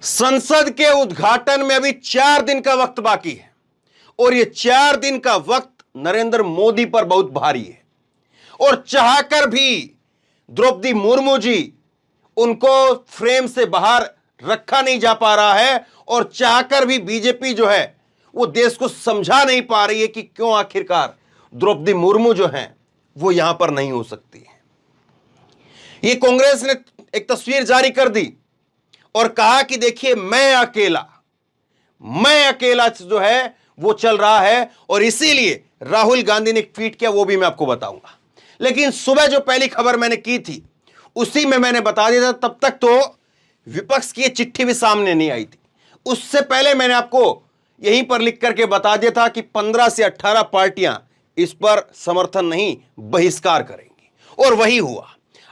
संसद के उद्घाटन में अभी 4 दिन का वक्त बाकी है और ये 4 दिन का वक्त नरेंद्र मोदी पर बहुत भारी है और चाहकर भी द्रौपदी मुर्मू जी उनको फ्रेम से बाहर रखा नहीं जा पा रहा है और चाहकर भी बीजेपी जो है वो देश को समझा नहीं पा रही है कि क्यों आखिरकार द्रौपदी मुर्मू जो हैं वो यहां पर नहीं हो सकती है। ये कांग्रेस ने एक तस्वीर जारी कर दी और कहा कि देखिए मैं अकेला जो है वो चल रहा है और इसीलिए राहुल गांधी ने एक ट्वीट किया, वो भी मैं आपको बताऊंगा। लेकिन सुबह जो पहली खबर मैंने की थी उसी में मैंने बता दिया था, तब तक तो विपक्ष की चिट्ठी भी सामने नहीं आई थी। उससे पहले मैंने आपको यहीं पर लिख करके बता दिया था कि 15 से 18 पार्टियां इस पर समर्थन नहीं बहिष्कार करेंगी और वही हुआ।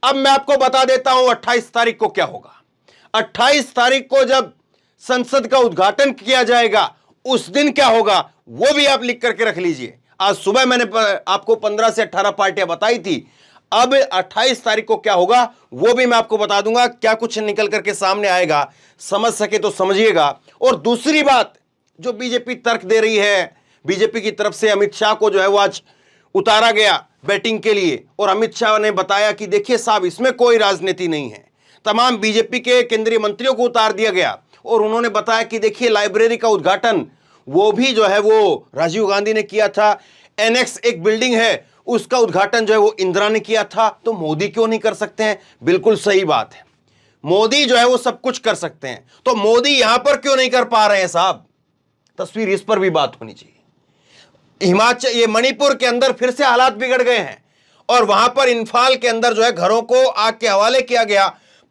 अब मैं आपको बता देता हूं 28 तारीख को क्या होगा। 28 तारीख को जब संसद का उद्घाटन किया जाएगा उस दिन क्या होगा वो भी आप लिख करके रख लीजिए। आज सुबह मैंने आपको 15 से 18 पार्टियां बताई थी, अब 28 तारीख को क्या होगा वो भी मैं आपको बता दूंगा। क्या कुछ निकल करके सामने आएगा, समझ सके तो समझिएगा। और दूसरी बात जो बीजेपी तर्क दे रही है, बीजेपी की तरफ से अमित शाह को जो है वो आज उतारा गया बैटिंग के लिए और अमित शाह ने बताया कि देखिए साहब इसमें कोई राजनीति नहीं है। तमाम बीजेपी के केंद्रीय मंत्रियों को उतार दिया गया और उन्होंने बताया कि देखिए लाइब्रेरी का उद्घाटन वो भी जो है वो राजीव गांधी ने किया था, एनेक्स एक बिल्डिंग है उसका उद्घाटन जो है वो इंदिरा ने किया था, तो मोदी क्यों नहीं कर सकते हैं? बिल्कुल सही बात है, मोदी जो है वो सब कुछ कर सकते हैं, तो मोदी यहां पर क्यों नहीं कर पा रहे हैं साहब? तस्वीर इस पर भी बात होनी चाहिए। हिमाचल ये मणिपुर के अंदर फिर से हालात बिगड़ गए हैं और वहां पर इंफाल के अंदर जो है घरों को आग के हवाले किया गया,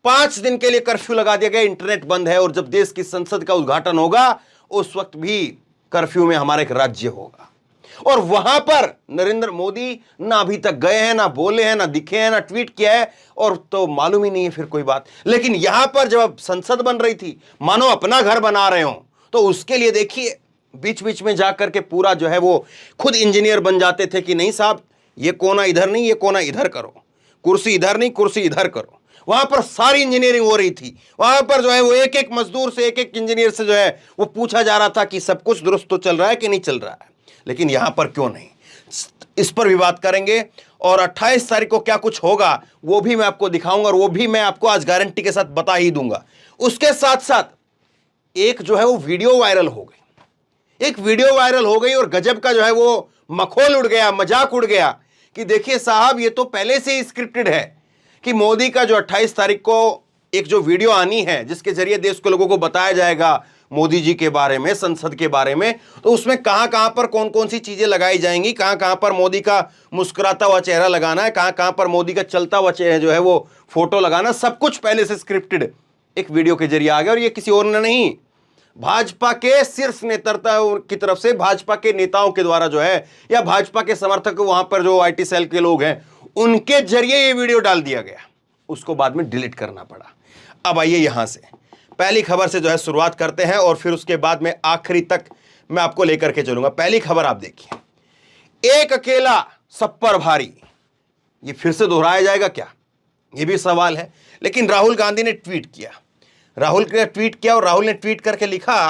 5 दिन के लिए कर्फ्यू लगा दिया गया, इंटरनेट बंद है और जब देश की संसद का उद्घाटन होगा उस वक्त भी कर्फ्यू में हमारा एक राज्य होगा और वहां पर नरेंद्र मोदी ना अभी तक गए हैं, ना बोले हैं, ना दिखे हैं, ना ट्वीट किया है और तो मालूम ही नहीं है फिर कोई बात। लेकिन यहां पर जब संसद बन रही थी मानो अपना घर बना रहे हो, तो उसके लिए देखिए बीच बीच में जाकर के पूरा जो है वो खुद इंजीनियर बन जाते थे कि नहीं साहब ये कोना इधर नहीं, ये कोना इधर करो, कुर्सी इधर नहीं, कुर्सी इधर करो। वहां पर सारी इंजीनियरिंग हो रही थी, वहां पर जो है वो एक एक मजदूर से, एक एक इंजीनियर से जो है वो पूछा जा रहा था कि सब कुछ दुरुस्त तो चल रहा है कि नहीं चल रहा है। लेकिन यहां पर क्यों नहीं, इस पर भी बात करेंगे और 28 तारीख को क्या कुछ होगा वो भी मैं आपको दिखाऊंगा और वो भी मैं आपको आज गारंटी के साथ बता ही दूंगा। उसके साथ साथ एक जो है वो वीडियो वायरल हो गई, और गजब का जो है वो मखौल उड़ गया, मजाक उड़ गया कि देखिए साहब ये तो पहले से ही स्क्रिप्टेड है कि मोदी का जो 28 तारीख को एक जो वीडियो आनी है जिसके जरिए देश के लोगों को बताया जाएगा मोदी जी के बारे में, संसद के बारे में, तो उसमें कहां कहां पर कौन कौन सी चीजें लगाई जाएंगी, कहां कहां पर मोदी का मुस्कुराता हुआ चेहरा लगाना है, कहां कहां पर मोदी का चलता हुआ चेहरा जो है वो फोटो लगाना, सब कुछ पहले से स्क्रिप्टेड एक वीडियो के जरिए आ गया। और ये किसी और ने नहीं, भाजपा के शीर्ष नेतृत्व की तरफ से, भाजपा के नेताओं के द्वारा जो है या भाजपा के समर्थक वहां पर जो आईटी सेल के लोग हैं उनके जरिए ये वीडियो डाल दिया गया, उसको बाद में डिलीट करना पड़ा। अब आइए यहां से पहली खबर से जो है शुरुआत करते हैं और फिर उसके बाद में आखिरी तक मैं आपको लेकर के चलूंगा। पहली खबर आप देखिए, एक अकेला सब पर भारी, ये फिर से दोहराया जाएगा क्या, ये भी सवाल है। लेकिन राहुल गांधी ने ट्वीट किया, और राहुल ने ट्वीट करके लिखा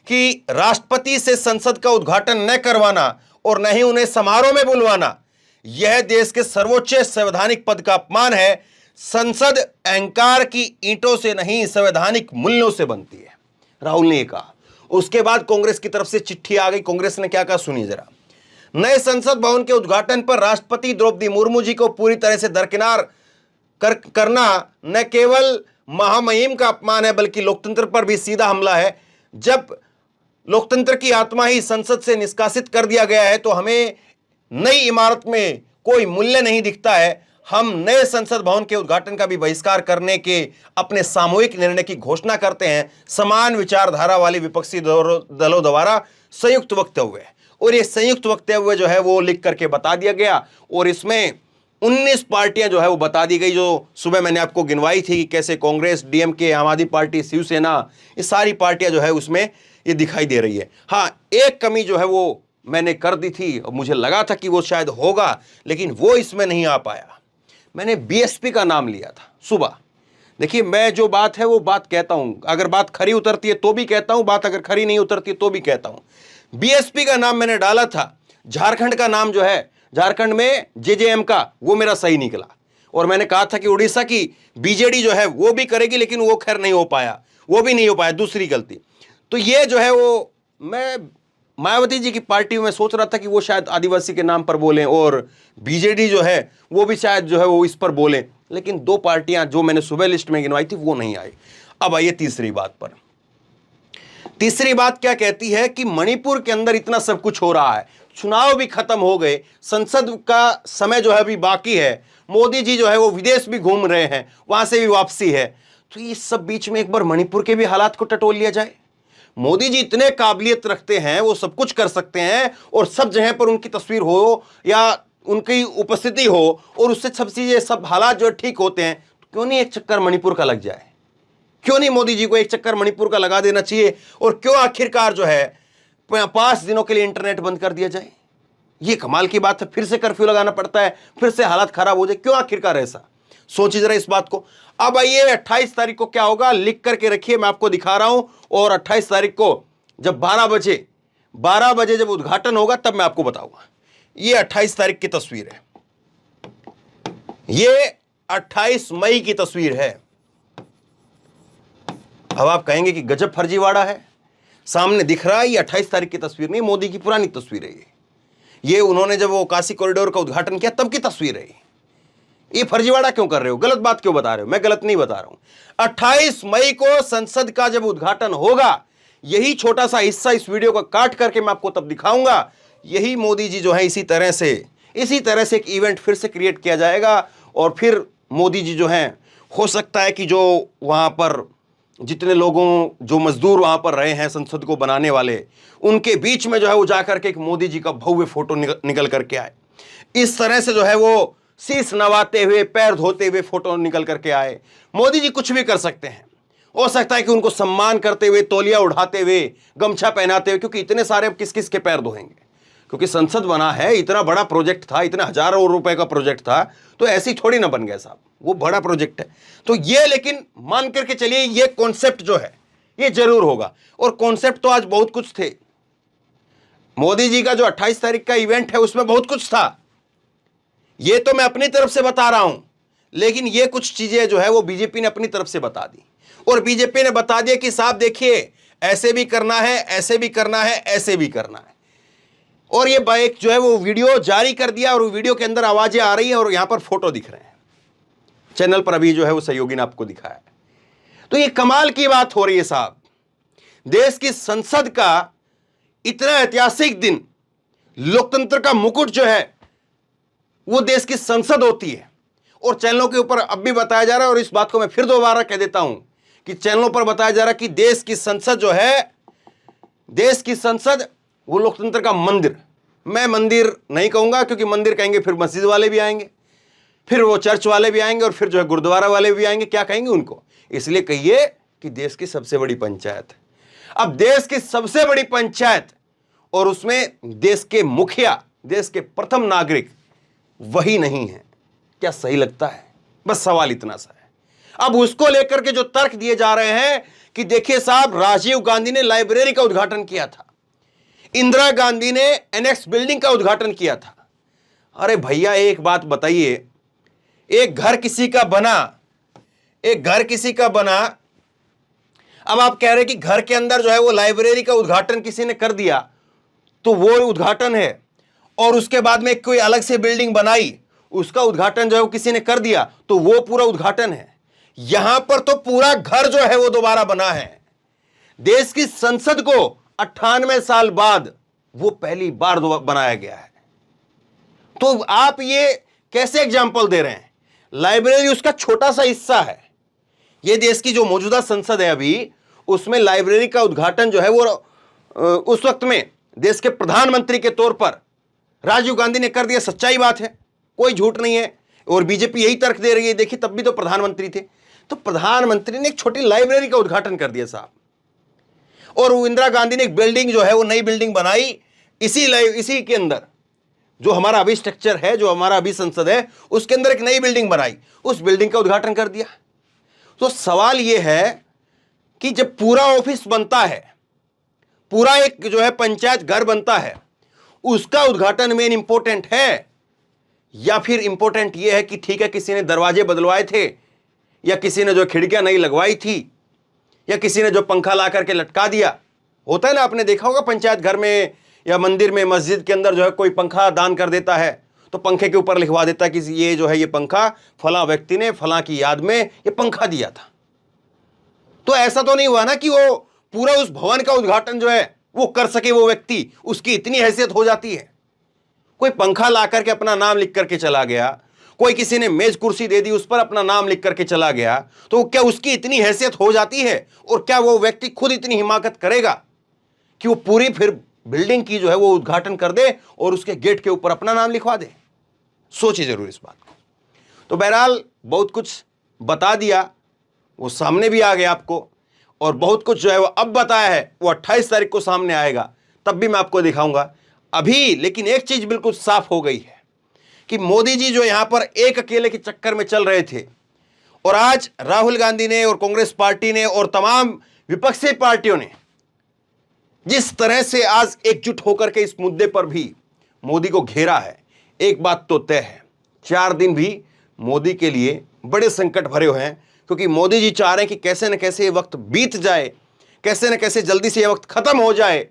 कि राष्ट्रपति से संसद का उद्घाटन न करवाना और न ही उन्हें समारोह में बुलवाना यह देश के सर्वोच्च संवैधानिक पद का अपमान है। संसद अहंकार की ईंटों से नहीं संवैधानिक मूल्यों से बनती है, राहुल ने कहा। उसके बाद कांग्रेस की तरफ से चिट्ठी आ गई। कांग्रेस ने क्या कहा सुनिए जरा। नए संसद भवन के उद्घाटन पर राष्ट्रपति द्रौपदी मुर्मू जी को पूरी तरह से दरकिनार करना न केवल महामहिम का अपमान है बल्कि लोकतंत्र पर भी सीधा हमला है। जब लोकतंत्र की आत्मा ही संसद से निष्कासित कर दिया गया है तो हमें नई इमारत में कोई मूल्य नहीं दिखता है। हम नए संसद भवन के उद्घाटन का भी बहिष्कार करने के अपने सामूहिक निर्णय की घोषणा करते हैं। समान विचारधारा वाले विपक्षी दलों द्वारा संयुक्त वक्तव्य, और ये संयुक्त वक्तव्य जो है वो लिख करके बता दिया गया और इसमें 19 पार्टियां जो है वो बता दी गई, जो सुबह मैंने आपको गिनवाई थी कि कैसे कांग्रेस, डीएमके, आम आदमी पार्टी, शिवसेना, ये सारी पार्टियां जो है उसमें ये दिखाई दे रही है। हाँ, एक कमी जो है वो मैंने कर दी थी और मुझे लगा था कि वो शायद होगा, लेकिन वो इसमें नहीं आ पाया। मैंने बीएसपी का नाम लिया था सुबह, देखिए, मैं जो बात है वो बात कहता हूं, अगर बात खरी उतरती है तो भी कहता हूं, बात अगर खरी नहीं उतरती है तो भी कहता हूं। बीएसपी का नाम मैंने डाला था, झारखंड का नाम जो है, झारखंड में जेजेएम का, वो मेरा सही निकला। और मैंने कहा था कि उड़ीसा की बीजेडी जो है वो भी करेगी, लेकिन वो खैर नहीं हो पाया, वो भी नहीं हो पाया, दूसरी गलती। तो ये जो है वो, मैं मायावती जी की पार्टी में सोच रहा था कि वो शायद आदिवासी के नाम पर बोलें, और बीजेडी जो है वो भी शायद जो है वो इस पर बोलें, लेकिन दो पार्टियां जो मैंने सुबह लिस्ट में गिनवाई थी वो नहीं आई। अब आइए तीसरी बात पर। तीसरी बात क्या कहती है कि मणिपुर के अंदर इतना सब कुछ हो रहा है, चुनाव भी खत्म हो गए, संसद का समय जो है अभी बाकी है, मोदी जी जो है वो विदेश भी घूम रहे हैं, वहां से भी वापसी है, तो इस सब बीच में एक बार मणिपुर के भी हालात को टटोल लिया जाए। मोदी जी इतने काबिलियत रखते हैं, वो सब कुछ कर सकते हैं, और सब जगह पर उनकी तस्वीर हो या उनकी उपस्थिति हो, और उससे सब चीजें, सब हालात जो ठीक होते हैं, तो क्यों नहीं एक चक्कर मणिपुर का लग जाए? क्यों नहीं मोदी जी को एक चक्कर मणिपुर का लगा देना चाहिए? और क्यों आखिरकार जो है 5 दिनों के लिए इंटरनेट बंद कर दिया जाए? ये कमाल की बात है, फिर से कर्फ्यू लगाना पड़ता है, फिर से हालात खराब हो जाए, क्यों आखिरकार ऐसा? सोचिए जरा इस बात को। अब आइए 28 तारीख को क्या होगा, लिख करके रखिए, मैं आपको दिखा रहा हूं। और 28 तारीख को जब 12 बजे जब उद्घाटन होगा तब मैं आपको बताऊंगा। ये 28 तारीख की तस्वीर है, ये 28 मई की तस्वीर है। अब आप कहेंगे कि गजब फर्जीवाड़ा है, सामने दिख रहा है ये 28 तारीख की तस्वीर नहीं, मोदी की पुरानी तस्वीर है ये उन्होंने जब वो काशी कॉरिडोर का उद्घाटन किया तब की तस्वीर है ये फर्जीवाड़ा क्यों कर रहे हो? गलत बात क्यों बता रहे हो? मैं गलत नहीं बता रहा हूं। 28 मई को संसद का जब उद्घाटन होगा, यही छोटा सा हिस्सा इस वीडियो को काट करके मैं आपको तब दिखाऊंगा। यही मोदी जी जो है इसी तरह से एक इवेंट फिर से क्रिएट किया जाएगा, और फिर मोदी जी जो हैं, हो सकता है कि जो वहां पर जितने लोगों, जो मजदूर वहां पर रहे हैं संसद को बनाने वाले, उनके बीच में जो है वो जाकर के एक मोदी जी का भव्य फोटो निकल करके आए। इस तरह से जो है वो शीश नवाते हुए, पैर धोते हुए फोटो निकल करके आए। मोदी जी कुछ भी कर सकते हैं, हो सकता है कि उनको सम्मान करते हुए, तौलिया उठाते हुए, गमछा पहनाते हुए, क्योंकि इतने सारे अब किस किस के पैर धोएंगे, क्योंकि संसद बना है, इतना बड़ा प्रोजेक्ट था, इतना हजारों रुपए का प्रोजेक्ट था, तो ऐसी थोड़ी ना बन गया साहब, वो बड़ा प्रोजेक्ट है। तो ये, लेकिन मान करके चलिए ये कॉन्सेप्ट जो है ये जरूर होगा, और कॉन्सेप्ट तो आज बहुत कुछ थे। मोदी जी का जो 28 तारीख का इवेंट है उसमें बहुत कुछ था, ये तो मैं अपनी तरफ से बता रहा हूं, लेकिन ये कुछ चीजें जो है वो बीजेपी ने अपनी तरफ से बता दी, और बीजेपी ने बता दिया कि साहब देखिए ऐसे भी करना है, ऐसे भी करना है, ऐसे भी करना है। और ये बाइक जो है वो वीडियो जारी कर दिया, और वो वीडियो के अंदर आवाजें आ रही हैं और यहां पर फोटो दिख रहे हैं, चैनल पर अभी जो है वो सहयोगी ने आपको दिखाया। तो ये कमाल की बात हो रही है साहब, देश की संसद का इतना ऐतिहासिक दिन, लोकतंत्र का मुकुट जो है वो देश की संसद होती है, और चैनलों के ऊपर अब भी बताया जा रहा है, और इस बात को मैं फिर दोबारा कह देता हूं कि चैनलों पर बताया जा रहा है कि देश की संसद जो है, देश की संसद वो लोकतंत्र का मंदिर। मैं मंदिर नहीं कहूंगा, क्योंकि मंदिर कहेंगे फिर मस्जिद वाले भी आएंगे, फिर वो चर्च वाले भी आएंगे, और फिर जो है गुरुद्वारा वाले भी आएंगे, क्या कहेंगे उनको? इसलिए कहिए कि देश की सबसे बड़ी पंचायत। अब देश की सबसे बड़ी पंचायत, और उसमें देश के मुखिया, देश के प्रथम नागरिक वही नहीं है, क्या सही लगता है? बस सवाल इतना सा है। अब उसको लेकर के जो तर्क दिए जा रहे हैं कि देखिए साहब, राजीव गांधी ने लाइब्रेरी का उद्घाटन किया था, इंदिरा गांधी ने एनेक्स बिल्डिंग का उद्घाटन किया था। अरे भैया एक बात बताइए, एक घर किसी का बना, एक घर किसी का बना, अब आप कह रहे कि घर के अंदर जो है वो लाइब्रेरी का उद्घाटन किसी ने कर दिया तो वो उद्घाटन है, और उसके बाद में कोई अलग से बिल्डिंग बनाई, उसका उद्घाटन जो है वो किसी ने कर दिया तो वो पूरा उद्घाटन है। यहां पर तो पूरा घर जो है वो दोबारा बना है। देश की संसद को 98 साल बाद वो पहली बार बनाया गया है। तो आप ये कैसे एग्जाम्पल दे रहे हैं? लाइब्रेरी उसका छोटा सा हिस्सा है। ये देश की जो मौजूदा संसद है अभी, उसमें लाइब्रेरी का उद्घाटन जो है वो उस वक्त में देश के प्रधानमंत्री के तौर पर राजीव गांधी ने कर दिया। सच्चाई बात है, कोई झूठ नहीं है, और बीजेपी यही तर्क दे रही है, देखिए तब भी तो प्रधानमंत्री थे, तो प्रधानमंत्री ने एक छोटी लाइब्रेरी का उद्घाटन कर दिया साहब। और इंदिरा गांधी ने एक बिल्डिंग जो है वो नई बिल्डिंग बनाई, इसी के अंदर जो हमारा अभी स्ट्रक्चर है, जो हमारा अभी संसद है, उसके अंदर एक नई बिल्डिंग बनाई, उस बिल्डिंग का उद्घाटन कर दिया। तो सवाल यह है कि जब पूरा ऑफिस बनता है, पूरा एक जो है पंचायत घर बनता है, उसका उद्घाटन मेन इंपॉर्टेंट है या फिर इंपॉर्टेंट यह है कि ठीक है किसी ने दरवाजे बदलवाए थे, या किसी ने जो खिड़कियां नई लगवाई थी, या किसी ने जो पंखा ला करके लटका दिया। होता है ना, आपने देखा होगा पंचायत घर में या मंदिर में, मस्जिद के अंदर जो है कोई पंखा दान कर देता है तो पंखे के ऊपर लिखवा देता है कि ये जो है ये पंखा फलां व्यक्ति ने फलां की याद में ये पंखा दिया था। तो ऐसा तो नहीं हुआ ना कि वो पूरा उस भवन का उद्घाटन जो है वो कर सके वो व्यक्ति, उसकी इतनी हैसियत हो जाती है। कोई पंखा ला करके अपना नाम लिख करके चला गया, कोई किसी ने मेज कुर्सी दे दी उस पर अपना नाम लिख करके चला गया, तो क्या उसकी इतनी हैसियत हो जाती है? और क्या वो व्यक्ति खुद इतनी हिमाकत करेगा कि वो पूरी फिर बिल्डिंग की जो है वो उद्घाटन कर दे और उसके गेट के ऊपर अपना नाम लिखवा दे? सोचिए जरूर इस बात को। तो बहरहाल बहुत कुछ बता दिया, वो सामने भी आ गया आपको, और बहुत कुछ जो है वो अब बताया है वो 28 तारीख को सामने आएगा, तब भी मैं आपको दिखाऊंगा। अभी लेकिन एक चीज बिल्कुल साफ हो गई है कि मोदी जी जो यहां पर एक अकेले के चक्कर में चल रहे थे, और आज राहुल गांधी ने और कांग्रेस पार्टी ने और तमाम विपक्षी पार्टियों ने जिस तरह से आज एकजुट होकर के इस मुद्दे पर भी मोदी को घेरा है, एक बात तो तय है, 4 दिन भी मोदी के लिए बड़े संकट भरे हुए हैं, क्योंकि मोदी जी चाह रहे हैं कि कैसे न कैसे ये वक्त बीत जाए, कैसे न कैसे जल्दी से ये वक्त खत्म हो जाए,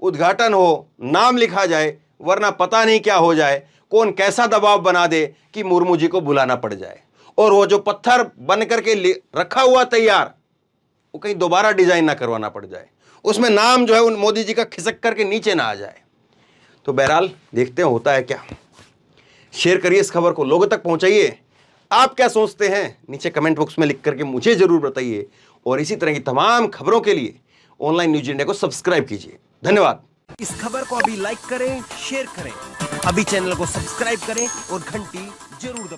उद्घाटन हो, नाम लिखा जाए, वरना पता नहीं क्या हो जाए, कौन कैसा दबाव बना दे कि मुर्मू जी को बुलाना पड़ जाए, और वो जो पत्थर बन करके रखा हुआ तैयार, वो कहीं दोबारा डिजाइन ना करवाना पड़ जाए, उसमें नाम जो है उन मोदी जी का खिसक करके नीचे ना आ जाए। तो बहरहाल देखते हैं होता है क्या। शेयर करिए इस खबर को, लोगों तक पहुंचाइए। आप क्या सोचते हैं नीचे कमेंट बॉक्स में लिख करके मुझे जरूर बताइए, और इसी तरह की तमाम खबरों के लिए ऑनलाइन न्यूज इंडिया को सब्सक्राइब कीजिए। धन्यवाद। इस खबर को अभी लाइक करें, शेयर करें, अभी चैनल को सब्सक्राइब करें और घंटी जरूर दबाएं।